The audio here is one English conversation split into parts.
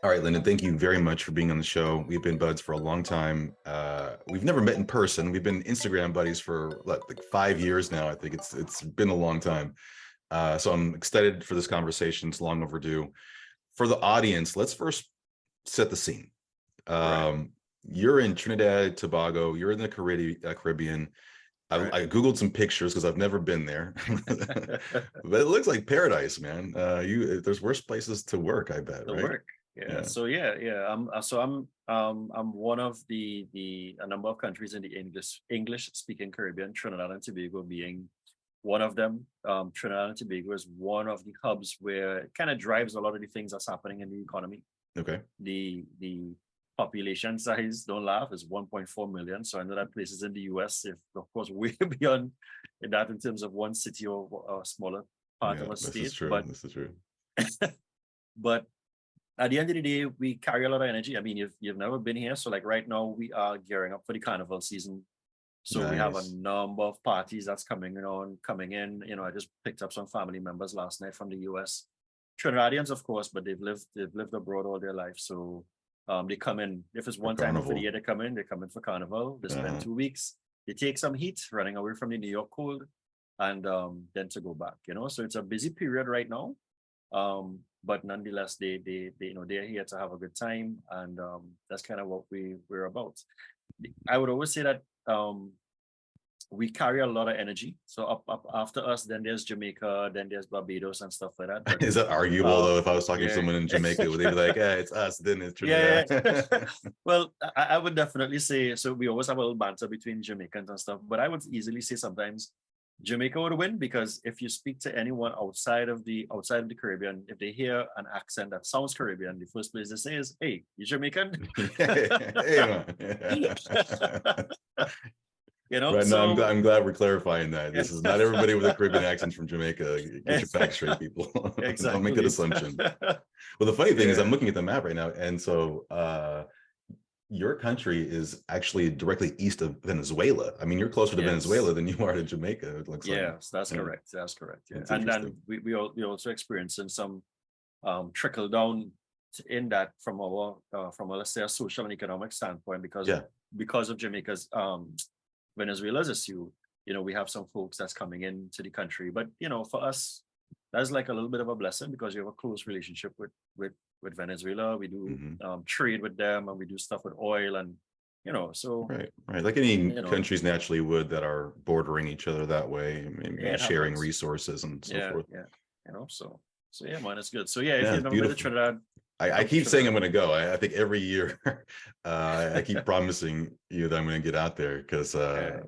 All right, Lyndon, thank you very much for being on the show. We've been buds for a long time. We've never met in person. We've been Instagram buddies for like 5 years now. I think it's been a long time. So I'm excited for this conversation. It's long overdue. For the audience, let's first set the scene. Right. You're in Trinidad Tobago. You're in the Caribbean. Right. I Googled some pictures because I've never been there, but it looks like paradise, man. There's worse places to work, I bet, The right? work. Yeah. Yeah. So yeah. I'm one of the a number of countries in the English speaking Caribbean, Trinidad and Tobago being one of them. Trinidad and Tobago is one of the hubs where it kind of drives a lot of the things that's happening in the economy. Okay. The population size, don't laugh, is 1.4 million. So I know that places in the US, if of course way beyond that in terms of one city or a smaller part Yeah, of a this is state. true. This is true. But at the end of the day, we carry a lot of energy. I mean, you've never been here, so like right now we are gearing up for the carnival season. So we have a Nice. number of parties that's coming in. I just picked up some family members last night from the US. Trinidadians, of course, but they've lived abroad all their life. So they come in, if it's For one time for the carnival. year they come in for carnival. They spend Uh-huh. 2 weeks. They take some heat running away from the New York cold and then to go back. So it's a busy period right now. But nonetheless, they're here to have a good time, and that's kind of what we're about. I would always say that we carry a lot of energy. So up after us, then there's Jamaica, then there's Barbados and stuff like that. But Is that arguable though? If I was talking to yeah, someone in Jamaica, would they be like, "Yeah, it's us, then it's yeah. Trinidad"? Well, I would definitely say so. We always have a little banter between Jamaicans and stuff, but I would easily say sometimes Jamaica would win because if you speak to anyone outside of the Caribbean, if they hear an accent that sounds Caribbean, the first place they say is, "Hey, you Jamaican?" Hey, man. Right. No, So I'm glad we're clarifying that. yeah. This is not everybody with a Caribbean accent from Jamaica. Get your facts straight, people. Don't make that Exactly. assumption. Well, the funny thing is I'm Yeah. looking at the map right now, and so your country is actually directly east of Venezuela. I mean, you're closer to Yes. Venezuela than you are to Jamaica, it looks like. Yes, that's Yeah, correct. That's correct. Yeah. that's And then interesting. we also experiencing some trickle down in that from let's say a social and economic standpoint Yeah. because of Jamaica's Venezuela's issue. We have some folks that's coming into the country, but for us, that's like a little bit of a blessing because we have a close relationship with Venezuela. We do Hmm. trade with them, and we do stuff with oil, and so Right, right. Like any you know, countries naturally would that are bordering each other that way, yeah, maybe it sharing happens. resources and so Yeah, forth. yeah, so yeah, man, it's good. So yeah, if Yeah, you've it's never been to beautiful. Trinidad, I come to keep saying Trinidad. I'm going to go. I think every year I keep promising you that I'm going to get out there because Yeah,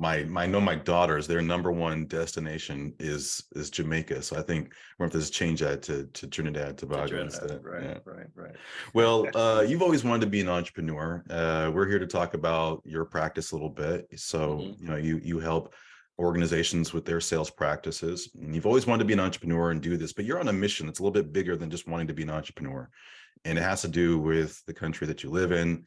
I know my daughters, their number one destination is Jamaica. So I think we're going to have to change that to Trinidad to Tobago Trinidad. instead. Right, Yeah. right, right. Well, you've always wanted to be an entrepreneur. We're here to talk about your practice a little bit. So, Hmm. you help organizations with their sales practices. And you've always wanted to be an entrepreneur and do this, but you're on a mission that's a little bit bigger than just wanting to be an entrepreneur. And it has to do with the country that you live in.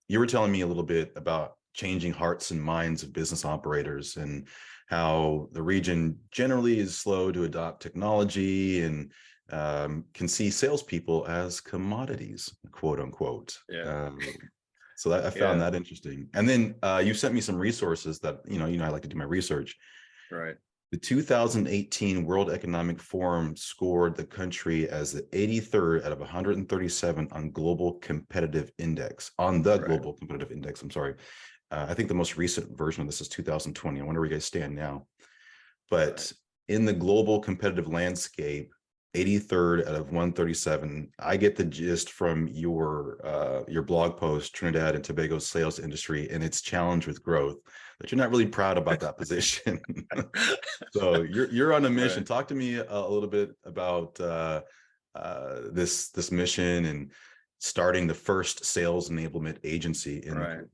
You were telling me a little bit about changing hearts and minds of business operators and how the region generally is slow to adopt technology and can see salespeople as commodities, quote unquote. Yeah, So I found yeah, that interesting. And then you sent me some resources that, I like to do my research. right, The 2018 World Economic Forum scored the country as the 83rd out of 137 on the right. Global Competitive Index. I'm sorry. I think the most recent version of this is 2020. I wonder where you guys stand now. Right. But in the global competitive landscape, 83rd out of 137. I get the gist from your blog post, Trinidad and Tobago's sales industry and its challenge with growth, that you're not really proud about that position. So you're on a mission. Right. Talk to me a little bit about this mission and starting the first sales enablement agency in the Right. Caribbean.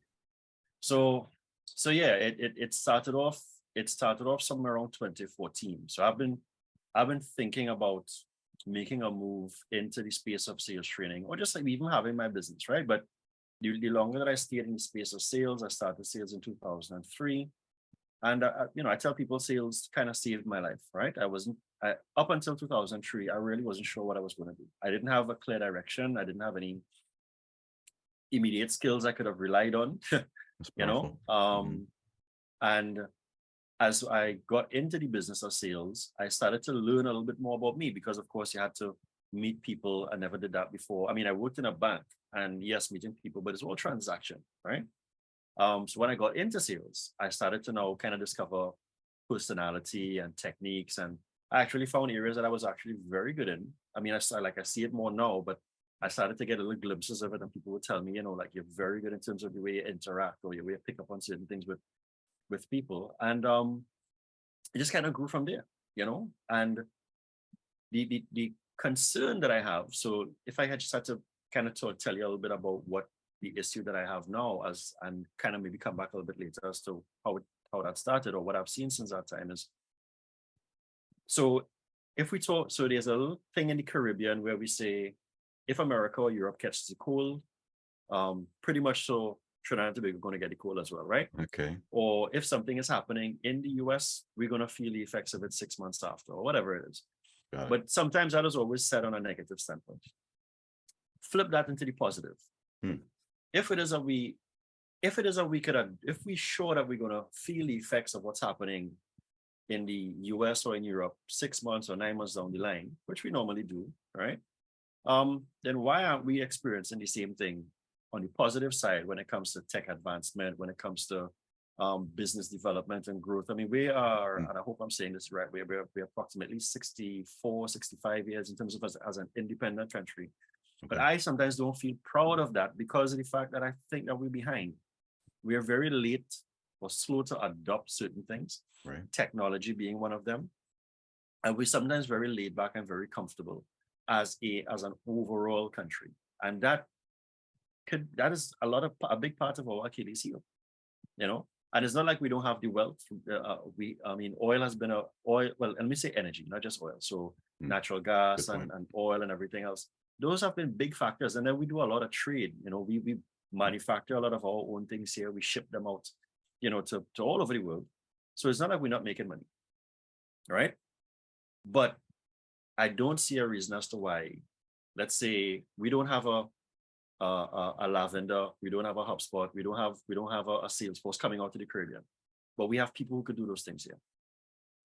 So yeah, it started off somewhere around 2014. So I've been thinking about making a move into the space of sales training or just like even having my business, right? But the longer that I stayed in the space of sales, I started sales in 2003. And I tell people sales kind of saved my life, right? up until 2003, I really wasn't sure what I was going to do. I didn't have a clear direction. I didn't have any immediate skills I could have relied on, That's you know. powerful. And as I got into the business of sales, I started to learn a little bit more about me because, of course, you had to meet people. I never did that before. I mean, I worked in a bank, and yes, meeting people, but it's all transaction, right? So when I got into sales, I started to now kind of discover personality and techniques, and I actually found areas that I was actually very good in. I mean, I see it more now, but I started to get little glimpses of it, and people would tell me, you know, like, you're very good in terms of the way you interact or your way you pick up on certain things with people, and it just kind of grew from there, you know. And the concern that I have, so if I had just had to kind of tell you a little bit about what the issue that I have now, as and kind of maybe come back a little bit later as to how that started or what I've seen since that time is, so if we talk, so there's a little thing in the Caribbean where we say, if America or Europe catches the cold, pretty much so Trinidad and Tobago are going to get the cold as well, right? Okay. Or if something is happening in the US, we're going to feel the effects of it 6 months after, or whatever it is. Got it. But sometimes that is always set on a negative standpoint. Flip that into the positive. If we sure that we're going to feel the effects of what's happening in the US or in Europe 6 months or 9 months down the line, which we normally do, right? Then why aren't we experiencing the same thing on the positive side when it comes to tech advancement, when it comes to business development and growth? I mean, we are, and I hope I'm saying this right, we're approximately 64, 65 years in terms of as an independent country. But I sometimes don't feel proud of that because of the fact that I think that we're behind. We are very late or slow to adopt certain things, right? Technology being one of them. And we're sometimes very laid back and very comfortable as an overall country. And that is a big part of our Achilles heel, you know. And it's not like we don't have the wealth. Oil has been well, let me say energy, not just oil. So natural gas and oil and everything else. Those have been big factors. And then we do a lot of trade. You know, we manufacture a lot of our own things here. We ship them out, you know, to all over the world. So it's not like we're not making money, right? But I don't see a reason as to why, let's say, we don't have a Lavender, we don't have a HubSpot, we don't have a Salesforce coming out to the Caribbean, but we have people who could do those things here.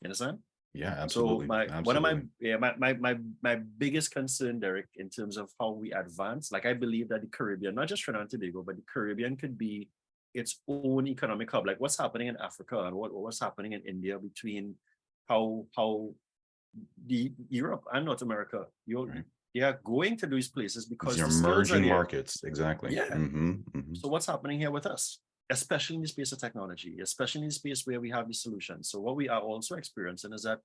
You understand? Yeah, absolutely. So one of my biggest concern, Derek, in terms of how we advance, like I believe that the Caribbean, not just Trinidad and Tobago, but the Caribbean could be its own economic hub. Like what's happening in Africa and what's happening in India, between how the Europe and North America, they are going to these places because these are emerging markets. Exactly. Yeah. So what's happening here with us, especially in the space of technology, especially in the space where we have the solutions? So what we are also experiencing is that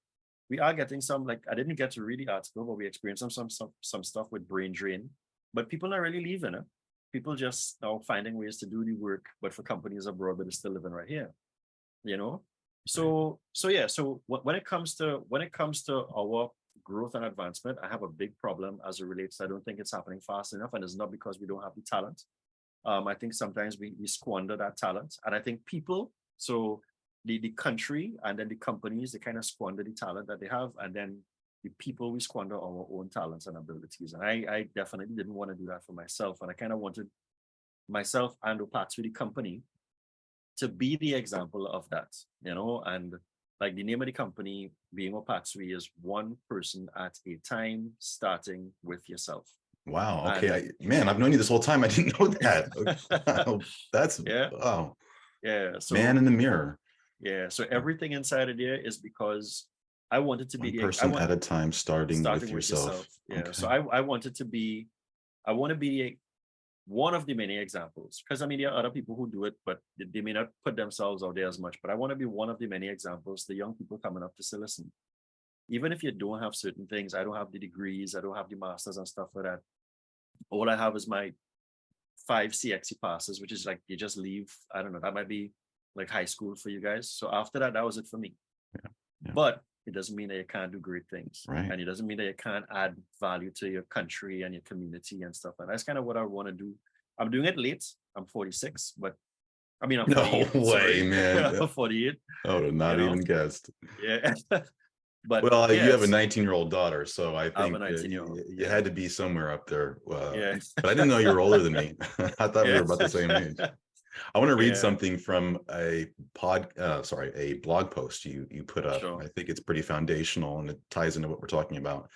we are getting some, like, I didn't get to read the article, but we experienced some stuff with brain drain, but people not really leaving it. People just now finding ways to do the work, but for companies abroad, but they're still living right here, you know? So when it comes to our growth and advancement, I have a big problem as it relates. I don't think it's happening fast enough, and it's not because we don't have the talent. I think sometimes we squander that talent, and I think people, so the country and then the companies, they kind of squander the talent that they have, and then the people, we squander our own talents and abilities. And I definitely didn't want to do that for myself, and I kind of wanted myself and Opaat-swy, the company, to be the example of that, you know. And like the name of the company being Opaat-swy is one person at a time, starting with yourself. Wow. Okay. I've known you this whole time. I didn't know that. That's wow. Yeah. So man in the mirror. Yeah. So everything inside of there is because I wanted to be one person at a time, starting with yourself. Yeah. Okay. So I want to be one of the many examples, because I mean, there are other people who do it, but they may not put themselves out there as much. But I want to be one of the many examples, the young people coming up to say, listen, even if you don't have certain things, I don't have the degrees, I don't have the masters and stuff like that. All I have is my 5 CXC passes, which is like you just leave. I don't know, that might be like high school for you guys. So after that, that was it for me. Yeah. But it doesn't mean that you can't do great things. Right. And it doesn't mean that you can't add value to your country and your community and stuff. And that's kind of what I want to do. I'm doing it late. I'm 46, but I mean, I'm 48. No way, man. I'm 48. I would have not even guessed. Yeah. But Well, you have a yes, 19-year-old daughter, so I I have a think 19-year-old. you Yeah. had to be somewhere up there. Yeah. But I didn't know you were older than me. I thought we were Yeah. about the same age. I want to read Yeah. something from a blog post you put up. Sure. I think it's pretty foundational and it ties into what we're talking about.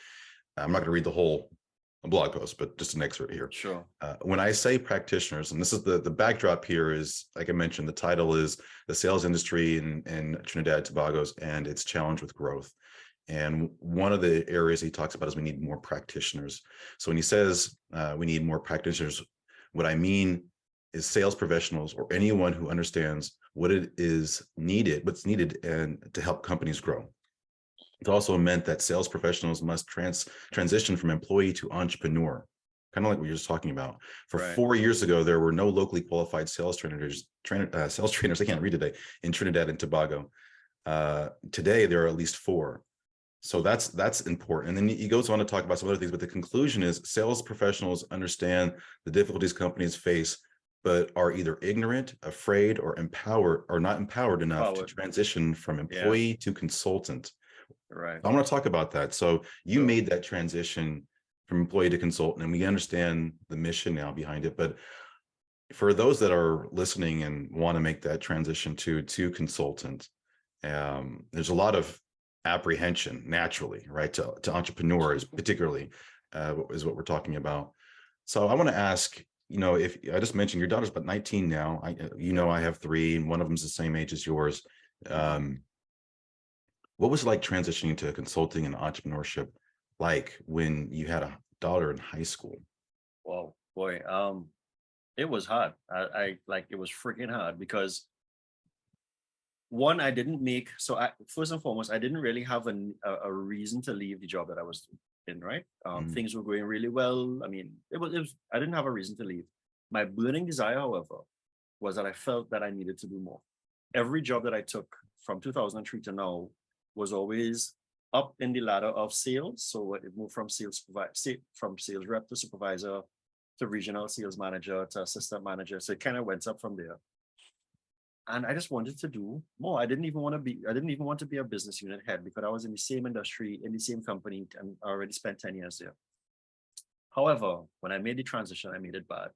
I'm not going to read the whole blog post, but just an excerpt here. Sure. When I say practitioners, and this is the backdrop here is, like I mentioned, the title is the sales industry in Trinidad Tobago's and its challenge with growth. And one of the areas he talks about is we need more practitioners. So when he says we need more practitioners, what I mean is sales professionals or anyone who understands what it is needed, what's needed, and to help companies grow. It also meant that sales professionals must transition from employee to entrepreneur, kind of like what you're just talking about. For Right. 4 years ago, there were no locally qualified sales trainers. I can't read today, in Trinidad and Tobago. Today, there are at least 4. So that's important. And then he goes on to talk about some other things, but the conclusion is sales professionals understand the difficulties companies face, but are either ignorant, afraid, or not empowered enough to Power. transition from Yeah. employee to consultant. Right. I want to talk about that. So you So made that transition from employee to consultant, and we understand the mission now behind it. But for those that are listening and want to make that transition to consultant, there's a lot of apprehension naturally, right? To entrepreneurs, particularly, is what we're talking about. So I want to ask, if I just mentioned your daughter's about 19 now, yeah. I have 3, and one of them's the same age as yours. Um, what was it like transitioning to consulting and entrepreneurship, like when you had a daughter in high school? Well, boy, it was hard. I like it was freaking hard because one, I didn't make so I first and foremost, I didn't really have a reason to leave the job that I was in, right? Mm, Things were going really well. I mean, it was I didn't have a reason to leave. My burning desire, however, was that I felt that I needed to do more. Every job that I took from 2003 to now was always up in the ladder of sales. So it moved from from sales rep to supervisor to regional sales manager to assistant manager. So it kind of went up from there. And I just wanted to do more. I didn't even want to be a business unit head because I was in the same industry, in the same company, and I already spent 10 years there. However, when I made the transition, I made it bad.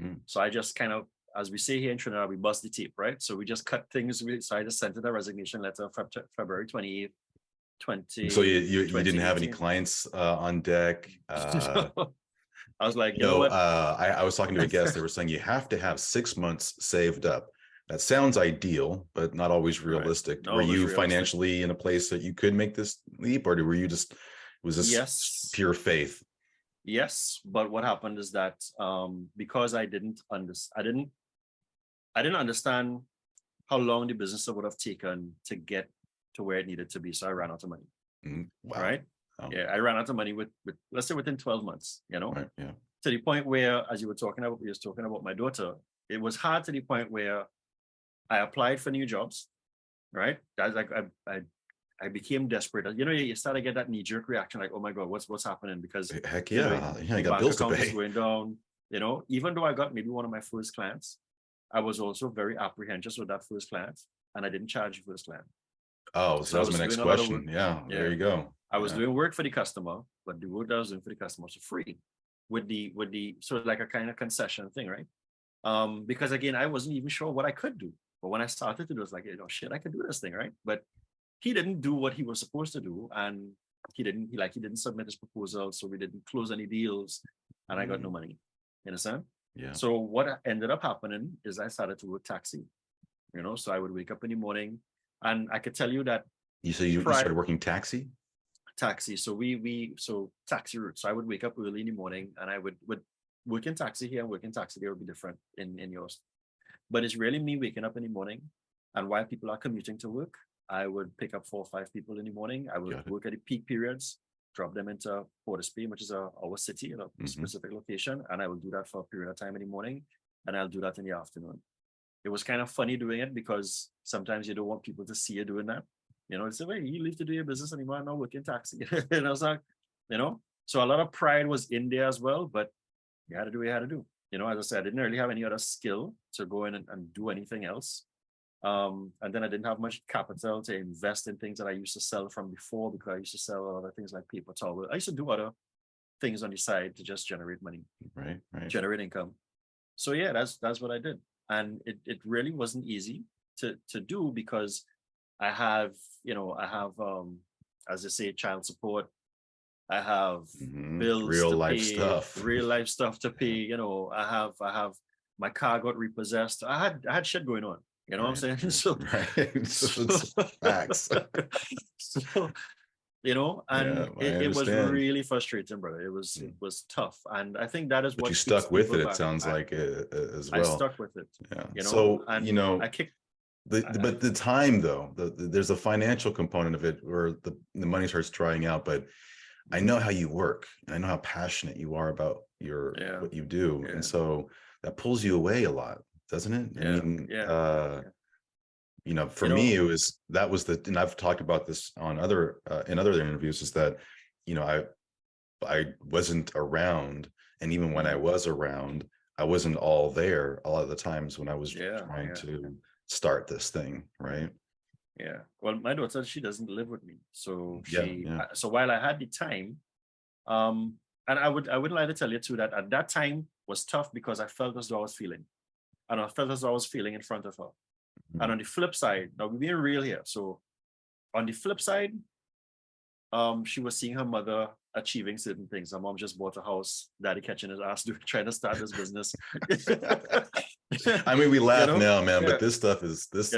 mm. So I just kind of, as we say here in Trinidad, we bust the tape, right? So we just cut things. So I just sent it a resignation letter February 28th, So you didn't have any 2018. clients on deck. I was like, you know what? I was talking to a guest. They were saying you have to have 6 months saved up. That sounds ideal, but not always Right. realistic. No, Were it was you realistic. financially in a place that you could make this leap, or were you just, was this Yes. pure faith? Yes. But what happened is that because I didn't understand how long the business would have taken to get to where it needed to be. So I ran out of money. Wow. Right. Oh, Yeah. I ran out of money with let's say within 12 months, right. Yeah. to the point where, as you were talking about, we was talking about my daughter, it was hard to the point where I applied for new jobs. Right. That's like I became desperate. You start to get that knee-jerk reaction, like, oh my God, what's happening? Because Heck you know, yeah. Yeah. the I got bank bills to account is pay. going down. Even though I got maybe one of my first clients, I was also very apprehensive with that first client, and I didn't charge the first client. Oh, so So that I was my was next doing a lot of work. question. Yeah. There Yeah, you go. I was Yeah. doing work for the customer, but the work that I was doing for the customer was free, with the sort of like a kind of concession thing, right? Because again, I wasn't even sure what I could do. But when I started to do it, was like, shit, I could do this thing, right? But he didn't do what he was supposed to do, and he didn't submit his proposal, so we didn't close any deals, and I got no Mm, money. You understand? yeah. So what ended up happening is I started to work taxi. So I would wake up in the morning, and I could tell you that You prior started working taxi? taxi. So so taxi route. So I would wake up early in the morning, and I would work in taxi here and work in taxi there would be different in yours. But it's really me waking up in the morning, and while people are commuting to work, I would pick up 4 or 5 people in the morning. I would Got it. work at the peak periods, drop them into Port-of-Spain, which is our city in a Mhm. specific location, and I will do that for a period of time in the morning, and I'll do that in the afternoon. It was kind of funny doing it because sometimes you don't want people to see you doing that. It's the way you leave to do your business anymore, not working taxi. And I was like, so a lot of pride was in there as well, but you had to do what you had to do. As I said, I didn't really have any other skill to go in and do anything else. And then I didn't have much capital to invest in things that I used to sell from before, because I used to sell other things like paper towel. I used to do other things on the side to just generate money, Right. generate income. So yeah, that's what I did. And it really wasn't easy to do, because I have, as they say, child support. I have bills Real to life pay, stuff. real life stuff to pay. I have my car got repossessed. I had shit going on. You know what I'm saying? So, It's facts. so and I it was understand. really frustrating, brother. It was tough, and I think that is But you what keeps stuck with people it, it back. sounds like, as I well. stuck with it, Yeah. and So, I kicked. but the time though, there's a financial component of it where the money starts drying out. But I know how you work, and I know how passionate you are about Yeah, what you do. yeah, And so that pulls you away a lot, doesn't it? I yeah, mean, yeah, for me, that was and I've talked about this on in other interviews, is that, I wasn't around. And even when I was around, I wasn't all there a lot of the times when I was trying to start this thing. Right. Yeah. Well, my daughter, she doesn't live with me, so Yeah. so while I had the time, um, and I wouldn't like to tell you too that at that time was tough, because I felt as though I was feeling, and I felt as though I was feeling in front of her. And on the flip side, now we're being real here. So on the flip side, she was seeing her mother achieving certain things. Her mom just bought a house, daddy catching his ass trying to start this business. I mean, we laugh now, man, Yeah. but this stuff is this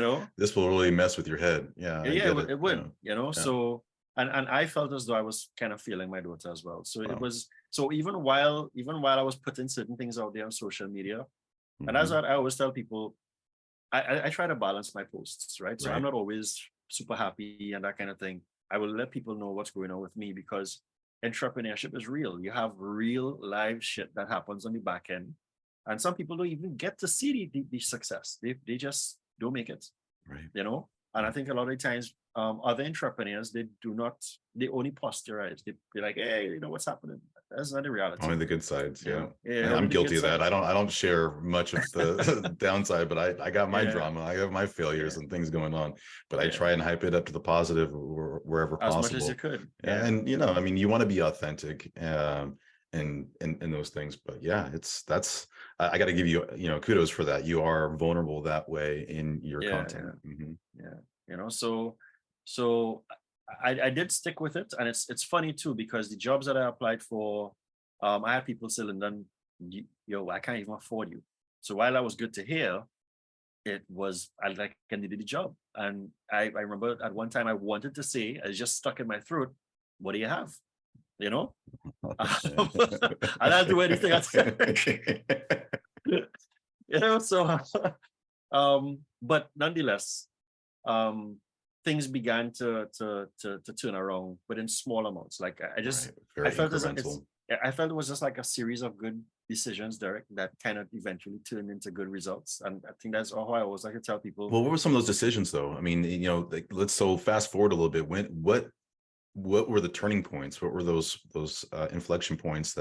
will really mess with your head. Yeah, I get it. It would, so and I felt as though I was kind of feeling my daughter as well. So it was, so even while I was putting certain things out there on social media, and as I always tell people, I try to balance my posts, right? So I'm not always super happy and that kind of thing. I will let people know what's going on with me, because entrepreneurship is real. You have real live shit that happens on the back end. And some people don't even get to see the success. They just don't make it, And I think a lot of times, other entrepreneurs, they only posterize. They're like, hey, what's happening? That's not the reality. Only the good sides. Yeah. Yeah, I'm guilty of that. I don't share much of the downside, but I got my drama. I have my failures and things going on, but I try and hype it up to the positive wherever possible. As much as you could. And I mean, you want to be authentic, in those things. But yeah, I got to give you, kudos for that. You are vulnerable that way in your content. So I did stick with it, and it's funny too, because the jobs that I applied for, I had people say, Lyndon, I can't even afford you. So while I was good to hear, it was I needed the job, and I remember at one time I wanted to say, it's just stuck in my throat, what do you have? I'll do anything I so but nonetheless, things began to turn around, but in small amounts. Like I felt it was just like a series of good decisions, Derek, that kind of eventually turned into good results. And I think that's how I always like to tell people. Well, what were some of those decisions though? I mean, let's fast forward a little bit. What were the turning points? What were those inflection points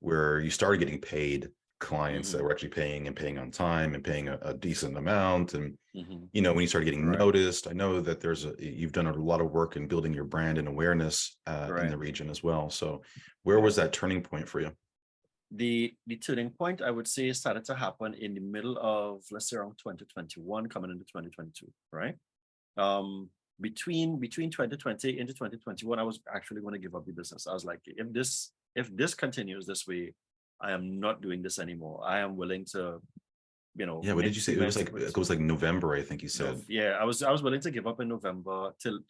where you started getting paid clients that were actually paying on time and paying a decent amount? And when you started getting noticed, I know that you've done a lot of work in building your brand and awareness in the region as well. So where was that turning point for you? The turning point, I would say, started to happen in the middle of, let's say, around 2021 coming into 2022, right? Between 2020 into 2021, I was actually going to give up the business. I was like, if this continues this way, I am not doing this anymore. I am willing to, Yeah, what did you say? It was like November, I think you said. Yeah, I was willing to give up in November to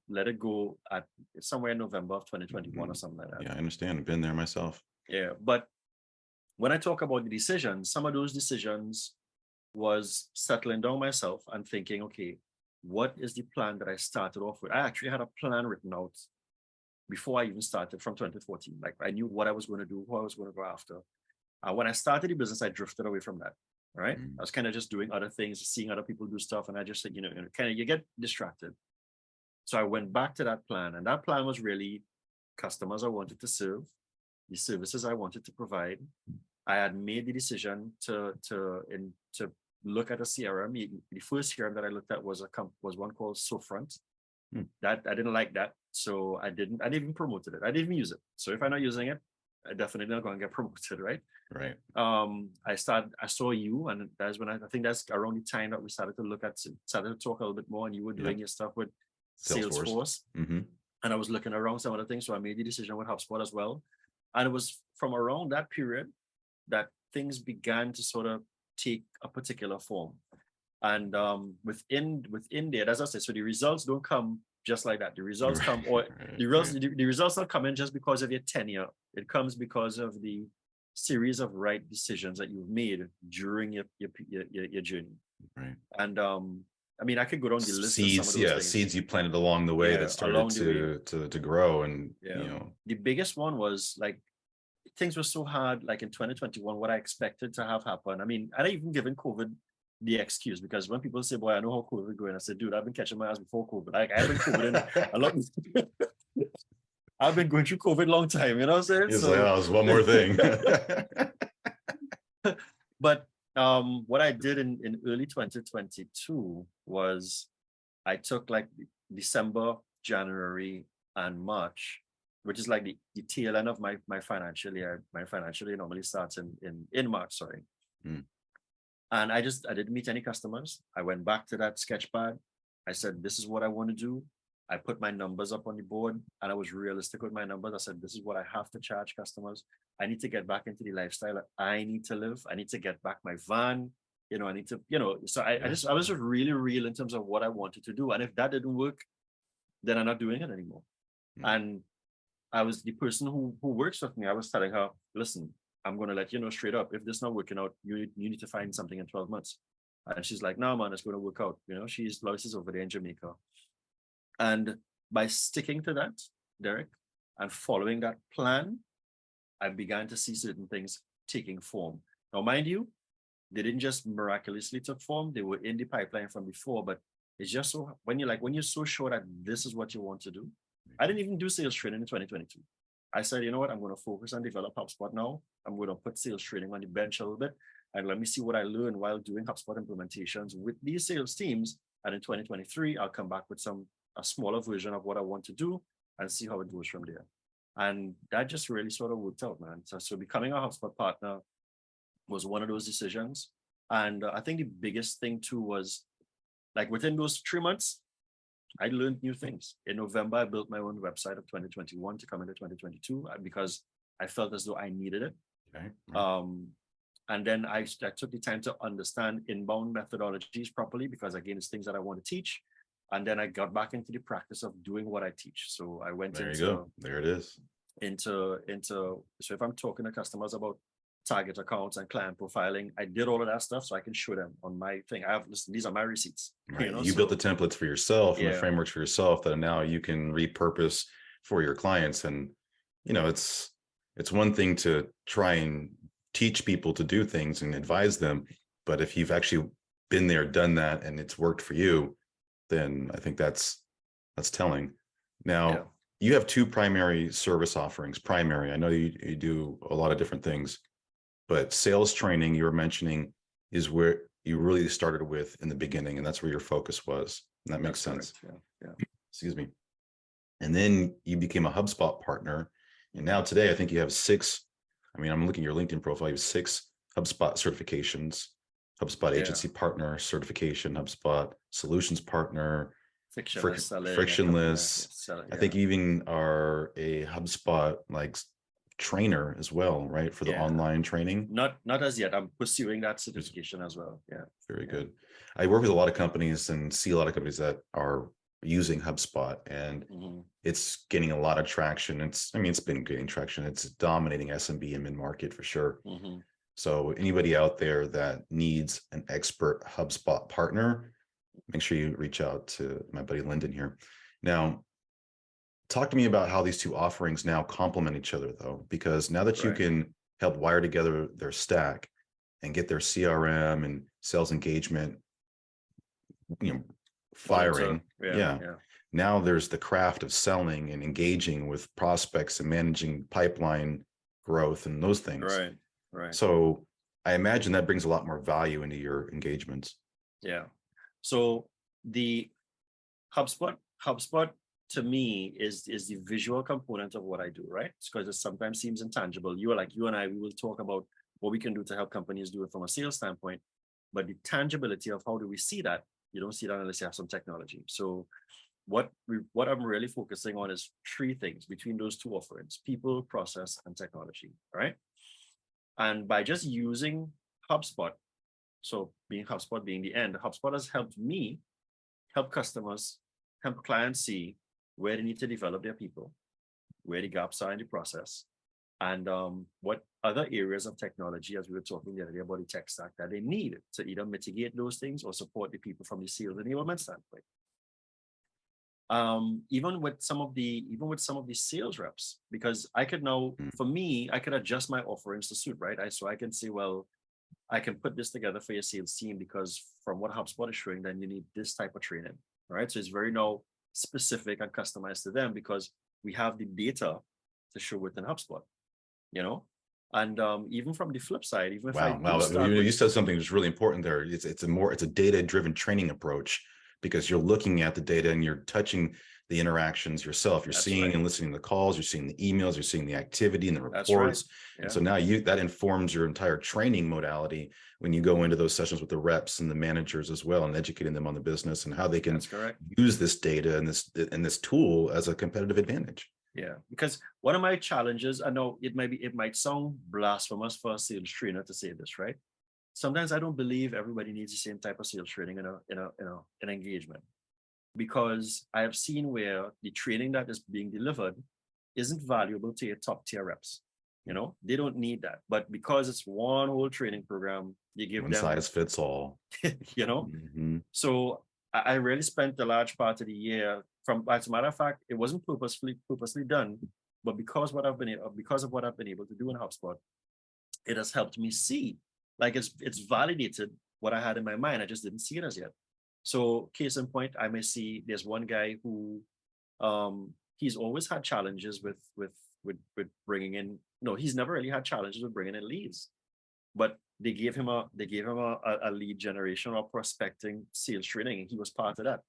let it go at somewhere in November of 2021 or something like that. Yeah, I understand. I've been there myself. Yeah, but when I talk about the decisions, some of those decisions was settling down myself and thinking, okay, what is the plan that I started off with? I actually had a plan written out before I even started from 2014. Like I knew what I was going to do, what I was going to go after. When I started the business, I drifted away from that. Right. I was kind of just doing other things, seeing other people do stuff. And I just said, you get distracted. So I went back to that plan. And that plan was really customers I wanted to serve, the services I wanted to provide. I had made the decision to look at a CRM. The first CRM that I looked at was one called SoFront. That I didn't like that, so I didn't even promoted it. I didn't even use it. So if I'm not using it, I definitely not going to get promoted, right? Right. I saw you, and that's when I think that's around the time that we started to talk a little bit more, and you were doing your stuff with Salesforce. Mm-hmm. And I was looking around some other things, so I made the decision with HubSpot as well. And it was from around that period that things began to sort of take a particular form. And within there, as I said, so the results don't come just like that. The results come, or the results don't come in just because of your tenure. It comes because of the series of right decisions that you've made during your journey. Right. And I mean, I could go down the list of some of those things. Seeds you planted along the way that started to grow. And the biggest one was like, things were so hard, like in 2021, what I expected to have happen. I mean, I didn't even given COVID the excuse, because when people say, boy, I know how COVID is going, I said, dude, I've been catching my ass before COVID. Like, I've been COVID a lot. I've been going through COVID a long time, you know what I'm saying? It's like, oh, there's one more thing. But what I did in early 2022 was I took like December, January, and March, which is like the tail end of my financial year. My financial year normally starts in March, sorry. And I didn't meet any customers. I went back to that sketchpad. I said, this is what I want to do. I put my numbers up on the board, and I was realistic with my numbers. I said, this is what I have to charge customers. I need to get back into the lifestyle that I need to live. I need to get back my van. I need to, so I was just really real in terms of what I wanted to do. And if that didn't work, then I'm not doing it anymore. And I was the person who works with me. I was telling her, listen, I'm going to let you know straight up, if this is not working out, you need to find something in 12 months. And she's like, no, man, it's going to work out. Lois is over there in Jamaica. And by sticking to that, Derek, and following that plan, I began to see certain things taking form. Now, mind you, they didn't just miraculously took form. They were in the pipeline from before, but it's just so, when you're so sure that this is what you want to do. I didn't even do sales training in 2022. I said, you know what, I'm going to focus on develop HubSpot now. I'm going to put sales training on the bench a little bit, and let me see what I learn while doing HubSpot implementations with these sales teams. And in 2023, I'll come back with a smaller version of what I want to do and see how it goes from there. And that just really sort of worked out, man. So becoming a HubSpot partner was one of those decisions. And I think the biggest thing too was, like, within those 3 months, I learned new things. In November, I built my own website of 2021 to come into 2022 because I felt as though I needed it. Okay. And then I took the time to understand inbound methodologies properly, because again, it's things that I want to teach. And then I got back into the practice of doing what I teach. So I went There you go. There it is. So if I'm talking to customers about target accounts and client profiling, I did all of that stuff so I can show them on my thing. These are my receipts. Right. You built the templates for yourself and the frameworks for yourself that now you can repurpose for your clients. And it's one thing to try and teach people to do things and advise them, but if you've actually been there, done that, and it's worked for you, then I think that's telling. Now, you have two primary service offerings. I know you do a lot of different things, but sales training you were mentioning is where you really started with in the beginning, and that's where your focus was. And that makes sense. Yeah. Excuse me. And then you became a HubSpot partner, and now today I think you have 6. I mean, I'm looking at your LinkedIn profile. You have 6 HubSpot certifications. HubSpot agency partner certification, HubSpot solutions partner, frictionless. I think you even are a HubSpot trainer as well, right? For the online training. Not as yet. I'm pursuing that certification as well. Yeah. Very good. I work with a lot of companies and see a lot of companies that are using HubSpot, and it's getting a lot of traction. It's been gaining traction. It's dominating SMB and mid-market for sure. So anybody out there that needs an expert HubSpot partner, make sure you reach out to my buddy Lyndon here. Now, talk to me about how these two offerings now complement each other, though, because now that you can help wire together their stack and get their CRM and sales engagement, firing. Now there's the craft of selling and engaging with prospects and managing pipeline growth and those things. Right. So I imagine that brings a lot more value into your engagements. Yeah. So the HubSpot to me is the visual component of what I do, right? Because it sometimes seems intangible. You and I, we will talk about what we can do to help companies do it from a sales standpoint, but the tangibility of how do we see that? You don't see that unless you have some technology. So what I'm really focusing on is three things between those two offerings: people, process, and technology. Right. And by just using HubSpot, so being HubSpot being the end, HubSpot has helped me help customers, help clients see where they need to develop their people, where the gaps are in the process, and what other areas of technology, as we were talking the other day about the tech stack, that they need to either mitigate those things or support the people from the sales enablement standpoint. Even with some of the sales reps, because I could now, for me, I could adjust my offerings to suit, right? So I can say, well, I can put this together for your sales team because from what HubSpot is showing, then you need this type of training, right? So it's very now specific and customized to them because we have the data to show within HubSpot, you know? And even from the flip side, even if I do start you said something that's really important there. It's a data-driven training approach, because you're looking at the data and you're touching the interactions yourself. You're seeing and listening to the calls, you're seeing the emails, you're seeing the activity and the reports. And so now that informs your entire training modality when you go into those sessions with the reps and the managers as well, and educating them on the business and how they can use this data and this tool as a competitive advantage. Yeah, because one of my challenges, I know it might sound blasphemous for a sales trainer to say this, right? Sometimes I don't believe everybody needs the same type of sales training in an engagement, because I have seen where the training that is being delivered isn't valuable to your top tier reps. They don't need that, but because it's one whole training program, you give them one size fits all. So I really spent a large part of the year as a matter of fact, it wasn't purposely done, but because of what I've been able to do in HubSpot, it has helped me see. Like it's validated what I had in my mind. I just didn't see it as yet. So case in point, I may see there's one guy who he's always had challenges with bringing in. No, he's never really had challenges with bringing in leads, but they gave him a lead generation or prospecting sales training, and he was part of that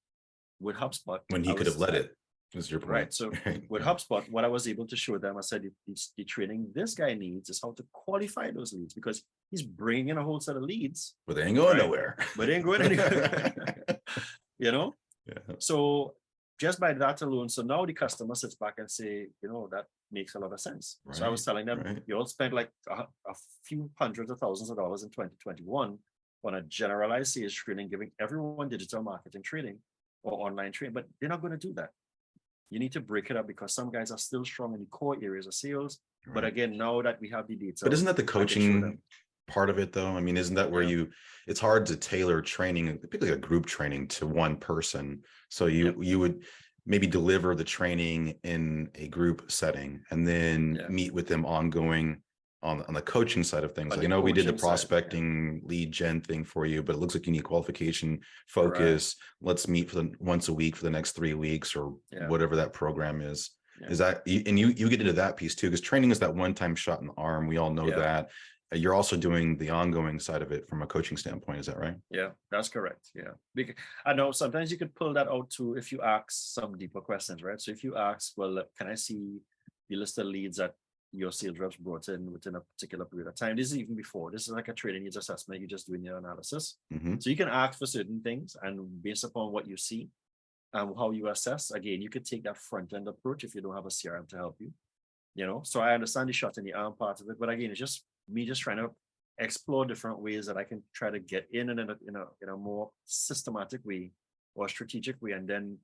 with HubSpot. When he could have led it. Is your point. Right. So with HubSpot, what I was able to show them, I said, the training this guy needs is how to qualify those leads, because he's bringing in a whole set of leads. But they ain't going nowhere. But they ain't going anywhere. Yeah. So just by that alone, so now the customer sits back and say, that makes a lot of sense. Right. So I was telling them, you all spent like a few hundreds of thousands of dollars in 2021 on a generalized sales training, giving everyone digital marketing training or online training, but they're not going to do that. You need to break it up, because some guys are still strong in the core areas of sales. Right. But again, now that we have the data. But isn't that the coaching part of it though? I mean, isn't that where it's hard to tailor training, particularly a group training, to one person. So you would maybe deliver the training in a group setting and then meet with them ongoing on the coaching side of things. Like, we did the prospecting lead gen thing for you, but it looks like you need qualification focus. Right. Let's meet for once a week for the next 3 weeks or whatever that program is. Is that, and you get into that piece too, because training is that one-time shot in the arm. We all know that. You're also doing the ongoing side of it from a coaching standpoint. Is that right? Yeah, that's correct. Yeah. Because I know sometimes you could pull that out too if you ask some deeper questions, right? So if you ask, well, can I see the list of leads that your sales reps brought in within a particular period of time? This is even before. This is like a trading needs assessment. You're just doing your analysis. So you can ask for certain things, and based upon what you see and how you assess, again, you could take that front end approach if you don't have a CRM to help you. So I understand the shot in the arm part of it, but again, it's just me just trying to explore different ways that I can try to get in a more systematic way or strategic way, and then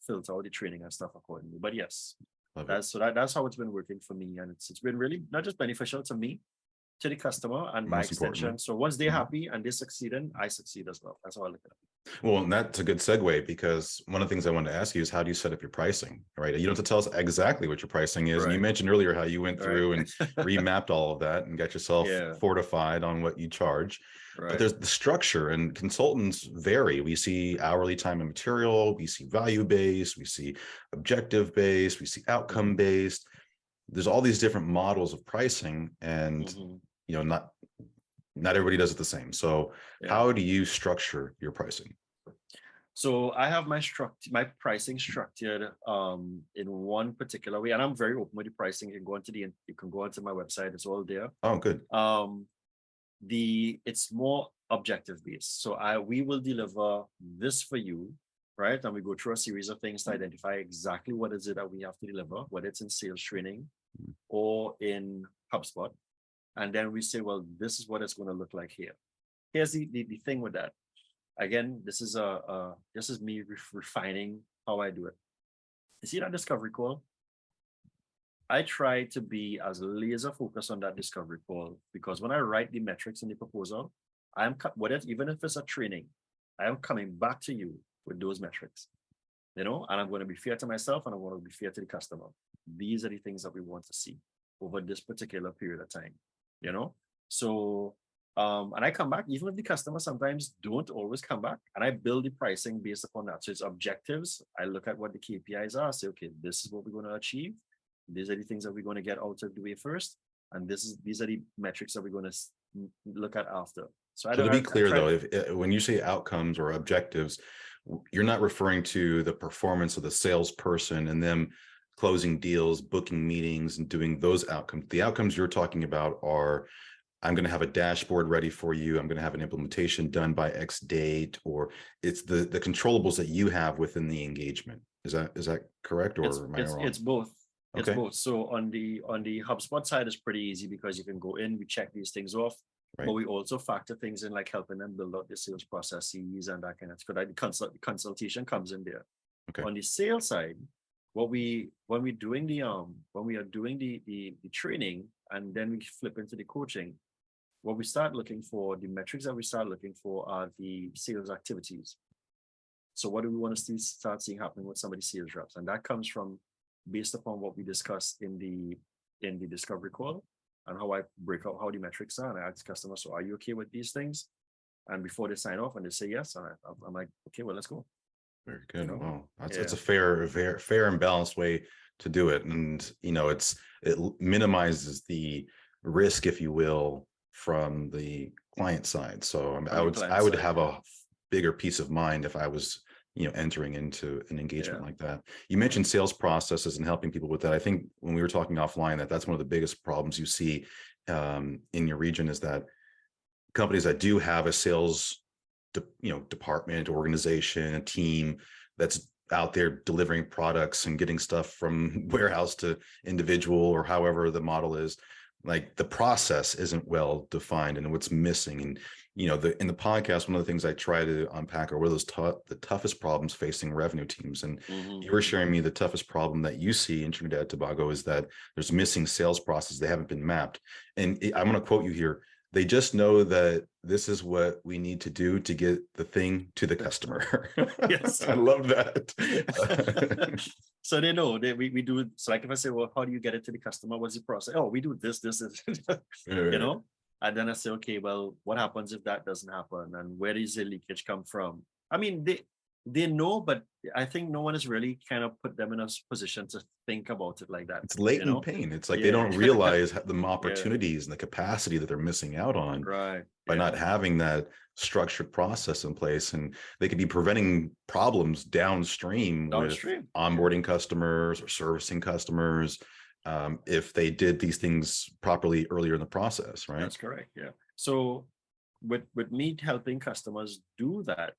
filter out the training and stuff accordingly. But yes. That's how it's been working for me, and it's been really not just beneficial to me, to the customer, and by extension. So once they're happy and they're succeeding, I succeed as well. That's how I look at it. Well, and that's a good segue, because one of the things I wanted to ask you is, how do you set up your pricing? Right, you don't have to tell us exactly what your pricing is. And you mentioned earlier how you went through and remapped all of that and got yourself fortified on what you charge. But there's the structure, and consultants vary. We see hourly time and material, we see value-based, we see objective-based, we see outcome-based. There's all these different models of pricing, and not not everybody does it the same. So Yeah. how do you structure your pricing? So I have my pricing structured in one particular way, and I'm very open with the pricing. You can go onto my website, it's all there. Oh, good. It's more objective based. So we will deliver this for you, right? And we go through a series of things to identify exactly what is it that we have to deliver, whether it's in sales training or in HubSpot. And then we say, well, this is what it's going to look like here. Here's the thing with that. Again, this is me refining how I do it. You see that discovery call? I try to be as laser focused on that discovery call, because when I write the metrics in the proposal, even if it's a training, I am coming back to you with those metrics, and I'm going to be fair to myself and I want to be fair to the customer. These are the things that we want to see over this particular period of time, So, and I come back, even if the customer sometimes don't always come back, and I build the pricing based upon that. So it's objectives. I look at what the KPIs are, say, okay, this is what we're going to achieve. These are the things that we're going to get out of the way first. And these are the metrics that we're going to look at after. So to be clear though, if when you say outcomes or objectives, you're not referring to the performance of the salesperson and them closing deals, booking meetings, and doing those outcomes. The outcomes you're talking about are, I'm going to have a dashboard ready for you. I'm going to have an implementation done by X date, or it's the controllables that you have within the engagement. Is that correct, or am I wrong? It's both. It's okay. both. So on the HubSpot side, it's pretty easy because you can go in, we check these things off, right. But we also factor things in, like helping them build out the sales processes and that kind of stuff. The consultation comes in there. Okay. On the sales side, when we are doing the training and then we flip into the coaching, what we start looking for, the metrics that we start looking for are the sales activities. So what do we want to start seeing happening with somebody's sales reps? And that comes from based upon what we discussed in the discovery call and how I break out how the metrics are. And I ask customers, so are you okay with these things? And before they sign off and they say yes, I'm like, okay, well, let's go. Very good. Wow. That's a fair and balanced way to do it. And, it minimizes the risk, if you will, from the client side. So I would have a bigger peace of mind if I was entering into an engagement like that. You mentioned sales processes and helping people with that. I think when we were talking offline, that's one of the biggest problems you see in your region, is that companies that do have a sales department, organization, a team that's out there delivering products and getting stuff from warehouse to individual, or however the model is, like the process isn't well defined and what's missing. And in the podcast, one of the things I try to unpack are what are the toughest problems facing revenue teams. And you were sharing me the toughest problem that you see in Trinidad Tobago is that there's missing sales process. They haven't been mapped. And I'm going to quote you here. They just know that this is what we need to do to get the thing to the customer. Yes. I love that. So they know that we do it. So like if I say, well, how do you get it to the customer? What's the process? Oh, we do this, And then I say, okay, well, what happens if that doesn't happen? And where does the leakage come from? I mean, they know, but I think no one has really kind of put them in a position to think about it like that. It's latent pain. It's like they don't realize the opportunities and the capacity that they're missing out on by not having that structured process in place. And they could be preventing problems downstream with onboarding customers or servicing customers if they did these things properly earlier in the process, right? That's correct. Yeah. So with me helping customers do that,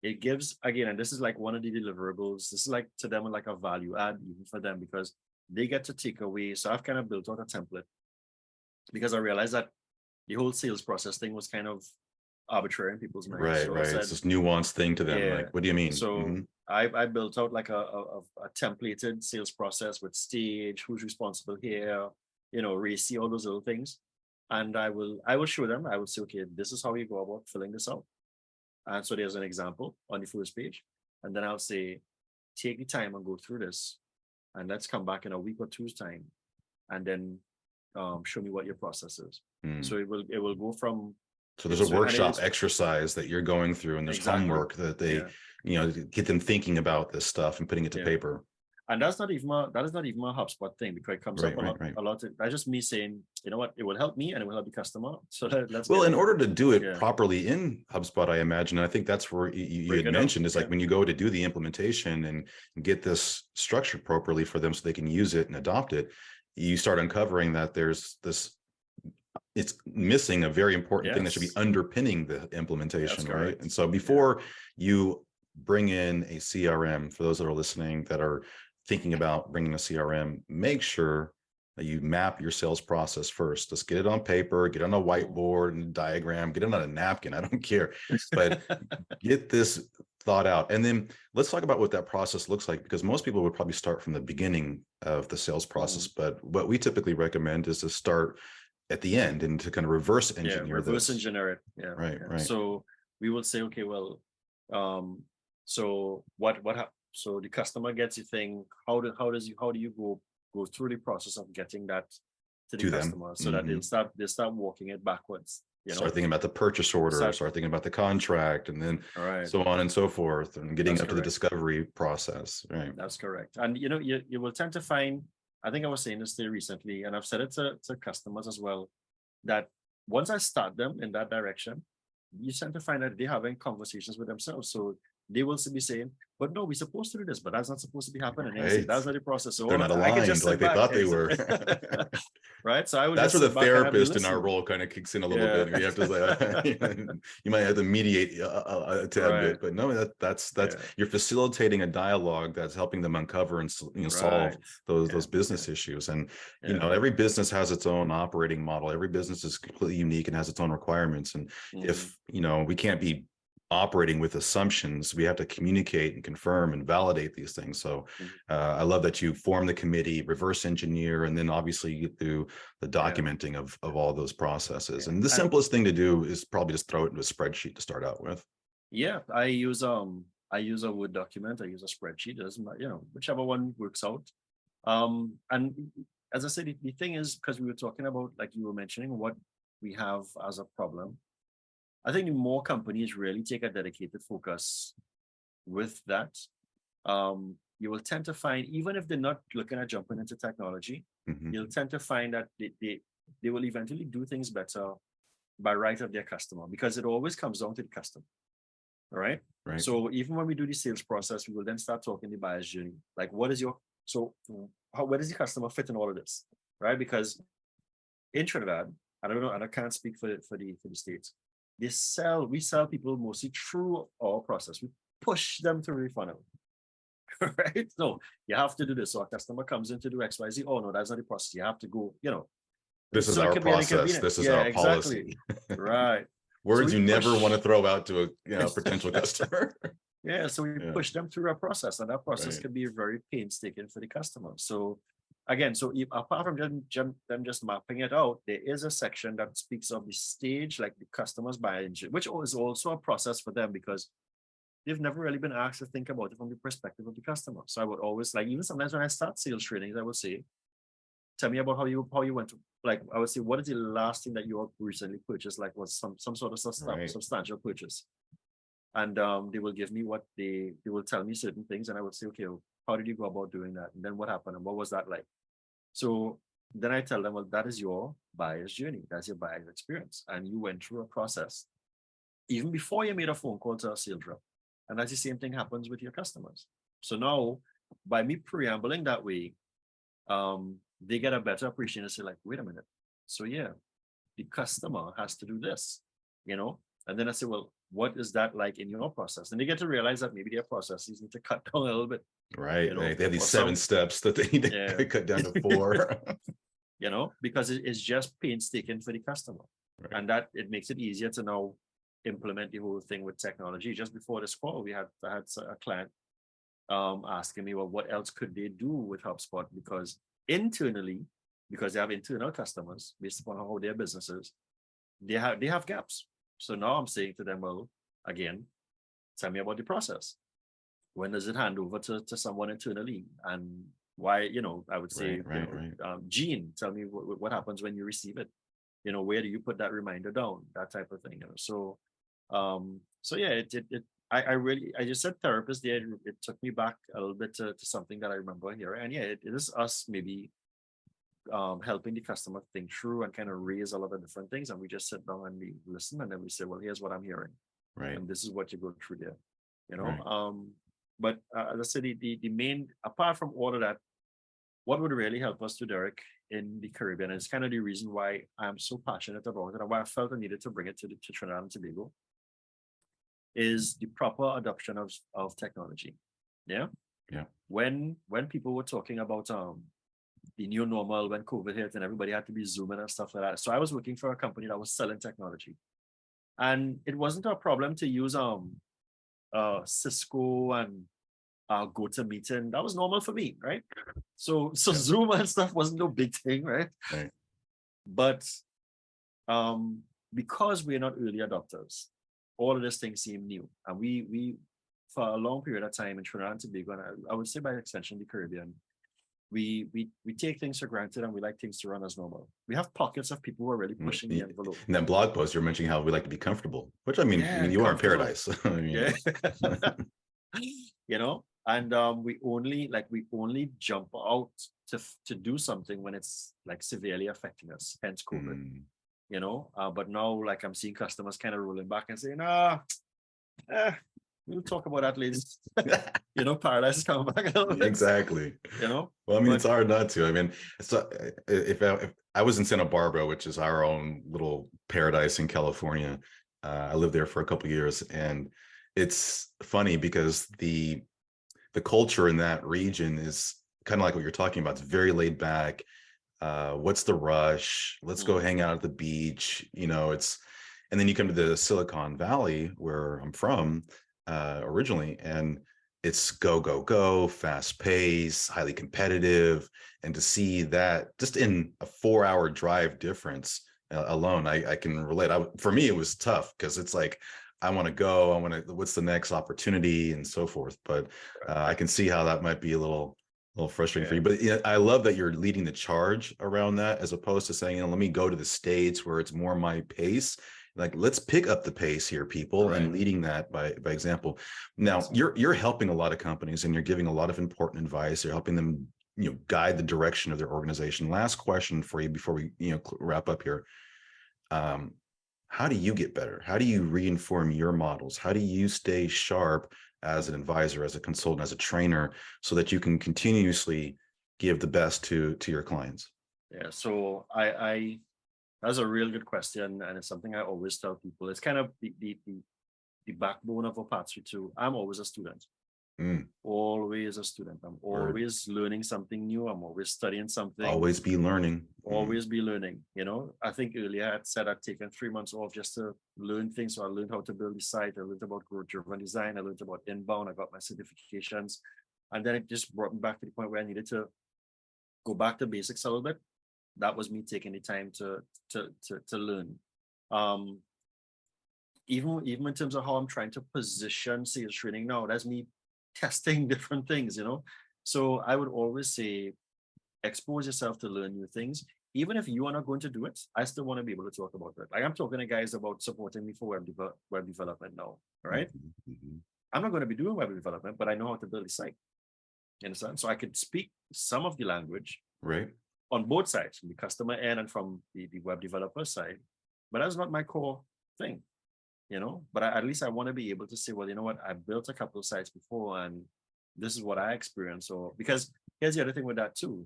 it gives, again, and this is like one of the deliverables, this is like to them like a value add even for them, because they get to take away. So I've kind of built out a template because I realized that the whole sales process thing was kind of arbitrary in people's minds. Right, so right. It's this nuanced thing to them. Like, what do you mean? So I built out like a templated sales process with stage, who's responsible here, RACI, all those little things. And I will show them. I will say, okay, this is how you go about filling this out. And so there's an example on the first page. And then I'll say, take the time and go through this. And let's come back in a week or two's time. And then show me what your process is. So it will go from. So there's a workshop exercise that you're going through, and there's homework that they, get them thinking about this stuff and putting it to paper. And that is not even a HubSpot thing, because it comes Right, up a right, lot. right. That's just me saying, you know what, it will help me and it will help the customer. So let's Well, get in it order going. to do it Yeah, properly in HubSpot, I imagine, and I think that's where you break had it down. mentioned is Yeah. like when you go to do the implementation and get this structured properly for them so they can use it and adopt it, you start uncovering that there's this, it's missing a very important thing that should be Yes, underpinning the that's implementation, right? correct. And so Yeah. before you bring in a CRM, for those that are listening that are thinking about bringing a CRM, make sure that you map your sales process first. Let's get it on paper, get it on a whiteboard and diagram, get it on a napkin. I don't care, but get this thought out. And then let's talk about what that process looks like, because most people would probably start from the beginning of the sales process. Mhm. But what we typically recommend is to start at the end and to kind of reverse Yeah, engineer reverse this. engineer it. Yeah, Right, yeah. right. So we will say, okay, well, so so the customer gets the thing. How do you go through the process of getting that to the To them. customer, so that Mhm. they'll start walking it backwards, you Start know? thinking about the purchase order, Start, start thinking about the contract, and then all right, so on and so forth, and getting that's up to the correct. discovery process. Right. That's correct. And you know, you will tend to find, I think I was saying this to you recently, and I've said it to customers as well, that once I start them in that direction, you tend to find that they're having conversations with themselves. So they will be saying, but no, we're supposed to do this, but that's not supposed to be happening. And you say, Right. that's not the process. They're So not I can just aligned like sit they back. thought they were. Right. So I will That's just where the sit back and I'll be therapist in our listening. role kind of kicks in a little Yeah. bit. You have to say, you might have to mediate a tad Right. bit, but no, that's Yeah. you're facilitating a dialogue that's helping them uncover and solve Right. those Yeah. business issues. And Yeah. every business has its own operating model. Every business is completely unique and has its own requirements. And Mhm. if we can't be operating with assumptions, we have to communicate and confirm and validate these things. So Mhm. I love that you form the committee, reverse engineer, and then obviously you do the Yeah. documenting of all those processes. Yeah. And the And simplest thing to do is probably just throw it into a spreadsheet to start out with. yeah, I use a Word document, I use a spreadsheet, it doesn't matter, whichever one works out. And as I said, the thing is, because we were talking about, like you were mentioning, what we have as a problem, I think the more companies really take a dedicated focus with that, you will tend to find, even if they're not looking at jumping into technology, Mhm. you'll tend to find that they will eventually do things better by right of their customer, because it always comes down to the customer. All right. Right. So even when we do the sales process, we will then start talking the buyer's journey. Like, what is your, so where does the customer fit in all of this? Right. Because in Trinidad, I don't know, and I can't speak for the States. We sell people mostly through our process. We push them through the funnel. Right. So you have to do this. So a customer comes in to do XYZ. Oh no, that's not the process. You have to go, This is so it our can be an process. inconvenience. This is Yeah, our exactly. policy. Right. So Words we you never want push. to throw out to a potential customer. Yeah, so we Yeah. push them through a process, and that process Right. can be very painstaking for the customer. So again, so if, apart from them just mapping it out, there is a section that speaks of the stage, like the customer's buying, which is also a process for them, because they've never really been asked to think about it from the perspective of the customer. So I would always, like, even sometimes when I start sales trainings, I would say, tell me about how you went to, like, I would say, what is the last thing that you have recently purchased? Like, was some sort of Right. substantial purchase? And they will give me what they will tell me certain things, and I would say, okay, well, how did you go about doing that? And then what happened, and what was that like? So then I tell them, well, that is your buyer's journey, that's your buyer's experience, and you went through a process even before you made a phone call to a sales rep. And that's the same thing happens with your customers. So now, by me preambling that way, they get a better appreciation and say, like, wait a minute, so yeah, the customer has to do this, you know? And then I say, well, what is that like in your process? And they get to realize that maybe their processes need to cut down a little bit, Right. They have these or 7 some, steps that they need yeah, to cut down to 4. because it's just painstaking for the customer. Right. And that it makes it easier to now implement the whole thing with technology. Just before this call, I had a client asking me, well, what else could they do with HubSpot? Because internally, because they have internal customers based upon how their business is, they have gaps. So now I'm saying to them, well, again, tell me about the process. When does it hand over to someone internally? And why, I would say, Right. Right. Right. Gene, tell me what happens when you receive it. Where do you put that reminder down? That type of thing. So yeah, I just said therapist there. It took me back a little bit to something that I remember here. And yeah, it is us maybe helping the customer think through and kind of raise all of the different things. And we just sit down and we listen, and then we say, well, here's what I'm hearing. Right. And this is what you go through there, you know. Right. But let's say the main, apart from all of that, what would really help us to, Derek, in the Caribbean, and it's kind of the reason why I'm so passionate about it and why I felt I needed to bring it to Trinidad and Tobago, is the proper adoption of technology. Yeah. Yeah. When people were talking about the new normal, when COVID hit and everybody had to be Zooming and stuff like that. So I was working for a company that was selling technology. And it wasn't a problem to use Cisco and GoToMeeting. That was normal for me, right? So Yeah. Zoom and stuff wasn't no big thing, right? Right. But because we're not early adopters, all of these things seem new. And we for a long period of time in Trinidad and Tobago, and I would say by extension the Caribbean, we take things for granted and we like things to run as normal. We have pockets of people who are really pushing the envelope. In that blog post, you're mentioning how we like to be comfortable, which I mean, Yeah, you are in comfortable. paradise. I mean, Yeah. You know, and we only jump out to do something when it's like severely affecting us, hence COVID. You know, but now like I'm seeing customers kind of rolling back and saying, we'll talk about that later. You know, paradise is coming back. Exactly. You know, well, I mean, but it's hard not to. I mean, so if I was in Santa Barbara, which is our own little paradise in California, I lived there for a couple of years, and it's funny because the culture in that region is kind of like what you're talking about. It's very laid back. What's the rush? Let's go hang out at the beach. You know, and then you come to the Silicon Valley where I'm from originally, and it's go, go, go, fast pace, highly competitive. And to see that just in a 4-hour drive difference alone, I can relate. For me, it was tough because it's like, I want to go, what's the next opportunity and so forth. But I can see how that might be a little frustrating for you. But yeah, I love that you're leading the charge around that, as opposed to saying, let me go to the States where it's more my pace. Like, let's pick up the pace here, people, and leading that by example. Now, you're helping a lot of companies and you're giving a lot of important advice. You're helping them, guide the direction of their organization. Last question for you before we, wrap up here. How do you get better? How do you reinform your models? How do you stay sharp as an advisor, as a consultant, as a trainer, so that you can continuously give the best to your clients? Yeah, so that's a real good question, and it's something I always tell people. It's kind of the backbone of Opaat-swy too. I'm always a student. Always a student. I'm always learning something new. I'm always studying something. Always be learning. Always be learning. You know, I think earlier I had said I'd taken 3 months off just to learn things. So I learned how to build the site. I learned about growth-driven design. I learned about inbound. I got my certifications. And then it just brought me back to the point where I needed to go back to basics a little bit. That was me taking the time to learn. Even in terms of how I'm trying to position sales training now, that's me testing different things, So I would always say, expose yourself to learn new things. Even if you are not going to do it, I still want to be able to talk about it. Like, I'm talking to guys about supporting me for web development now, right? I'm not going to be doing web development, but I know how to build a site. You understand? So I could speak some of the language, right, on both sides, from the customer end and from the web developer side. But that's not my core thing. But at least I want to be able to say, well, you know what, I built a couple of sites before and this is what I experienced. So, because here's the other thing with that too,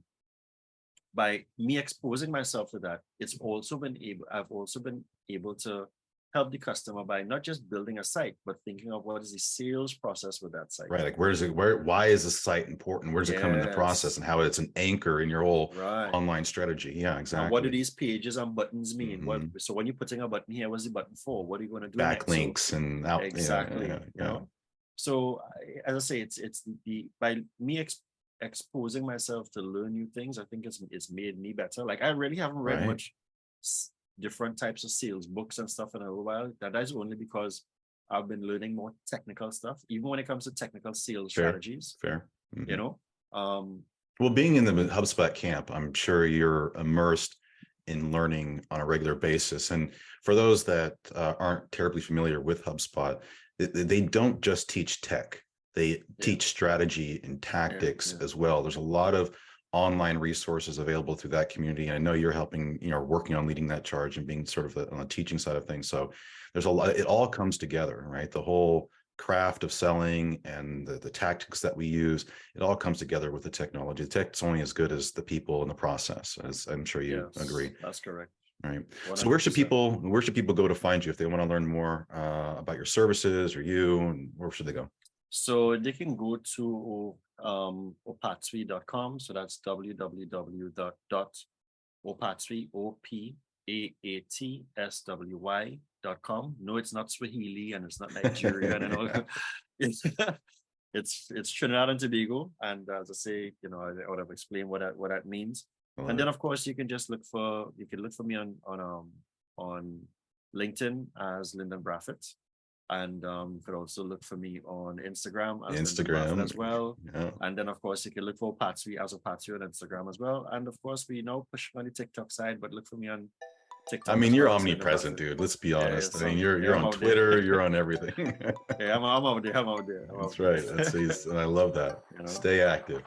by me exposing myself to that, I've also been able to help the customer by not just building a site, but thinking of what is the sales process with that site. Right. Like, why is the site important? Where does it come in the process, and how it's an anchor in your whole online strategy? Yeah, exactly. And what do these pages and buttons mean? So when you're putting a button here, what's the button for? What are you going to do? Backlinks and out. Exactly. So as I say, it's by me exposing myself to learn new things, I think it's made me better. Like, I really haven't read much different types of sales books and stuff in a little while. That is only because I've been learning more technical stuff, even when it comes to technical sales strategies. Well, being in the HubSpot camp, I'm sure you're immersed in learning on a regular basis. And for those that aren't terribly familiar with HubSpot, they don't just teach tech. They Yeah. teach strategy and tactics yeah. as well. There's a lot of online resources available through that community. I know you're helping, working on leading that charge and being sort of on the teaching side of things. So there's a lot, it all comes together, right? The whole craft of selling and the tactics that we use, it all comes together with the technology. The tech's only as good as the people in the process, as I'm sure you Yes, agree. that's correct. Right. So 100%. where should people go to find you if they want to learn more about your services or you, and where should they go? So they can go to Opaat-swy.com. So that's www.opaat-swy, OPAATSWY.com. No, it's not Swahili and it's not Nigerian and all. It's Trinidad and Tobago. And as I say, I would have explained what that means. And then of course you can just look for me on LinkedIn as Lyndon Brathwaite. And you could also look for me on Instagram as Lyndon Brathwaite as well. Yeah. And then of course you can look for Opaat-swy as Opaat-swy on Instagram as well. And of course we now push on the TikTok side, but look for me on TikTok. I mean, you're well, omnipresent, dude. Let's be honest. Yeah, I mean, you're on Twitter, you're on everything. Yeah, I'm out there. That's right. And I love that. Stay active.